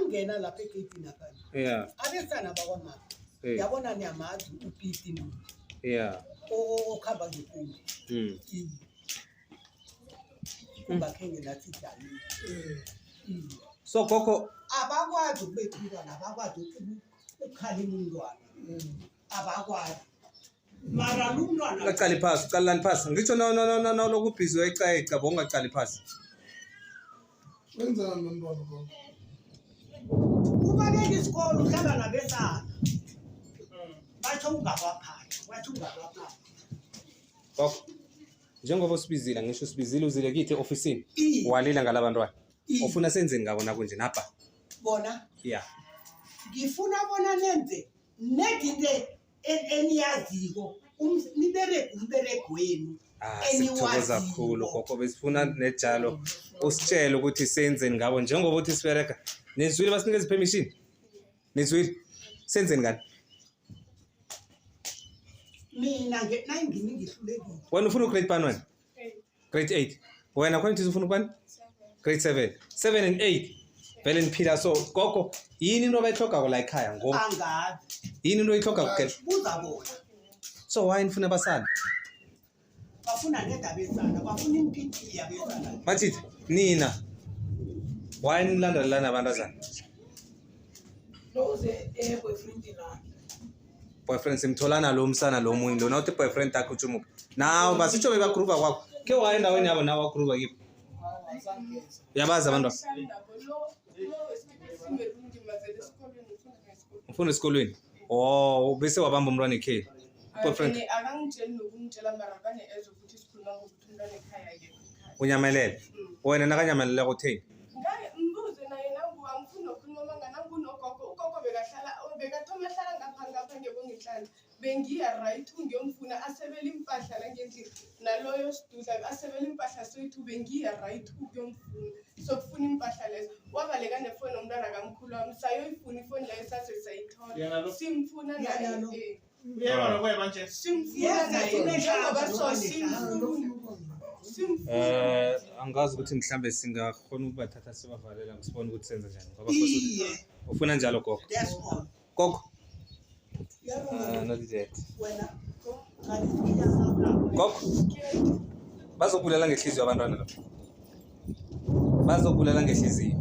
mangena lapha egeyitini apha. Yeah. Abesana bakwamama. Yabona niyamazi uPete Ndlovu. Yeah. Okhamba ngephumbi. Kuba kenge nathi dali. So gogo abakwazi ukubethula nabakwazi ukukhalima umntwana. Abakwazi. Mara lo mntwana aqali phasi, qalani phasi. Ngitsho no lokubhizi uyayicayica bongaqali phasi. Wenzani nomntwana gogo? Kubaleka isikolo uhlala nabesana. Bathi ungabaphathi, bathi ungabaphathi. Gogo. Njengoba usibizile ngisho usibizile uzile kithi ofisini. Walila ngalabantwana. Ufuna senzeni ngabo nakunje napha? Bona? Yeah. Ngifuna bona nenze nekinte eniyaziko umberego wenu eniwaziyo kakhulu gogo besifuna nejalo usitshela ukuthi senzeni ngabo njengoba uthi sibereka nizwile basinikeze permission nizwile senzeni ngani mina nayingini ngihlulekile wena ufuna grade 1 grade 8 wena kwani uthi ufuna kwani grade 7 7 and 8 vele niphila so gogo yini into abayihloga la ekhaya ngoba angazi yini into oyihloga kuphela buza bona so why nifuna abasana bafuna nendaba ezana bafuna impiti yabezana mathi nina why nilandelana abantazana Loze boyfriend na. boyfriend simtholana lo msana lo munye lo nawuthi boyfriend takho utshumuka nawo basitsho bebagrupa kwakho ke waye endaweni yabo nawo agrupa kibo yabazi abantu ufuna esikolweni oh bese wabamba umntwana ekhaya boyfriend akangitsheli nokumtshela mara bane ezo ukuthi sikhuluma ngokuthi umntwana ekhaya yake unyamelele wena nakanyamelele kutheni mbuze naye nangu angifuni nokhuluma manga nangu nogogo ugogo bekathoma hlala ngapha ngebongihlala bengiya right ngiyomfuna asebele impahla la ngendlini naloyo siduda asebele impahla soyithu bengiya right ukuyomfuna sokufuna impahla lezo wabaleka nefoni umntwana kamkhulu wami sayoyifuna ifoni leyo sase sayithola simfuna naye uyabona kweba nje simfuna naye njengoba so angazi ukuthi mhlambe singakhona ukubathatha sibavalela ngisibone ukuthi senza njani ngoba khosi ufuna njalo gogo gogo not yet gogo bazobulela ngehliziyo abantwana lo bazobulela ngehliziyo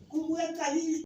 kubuye kali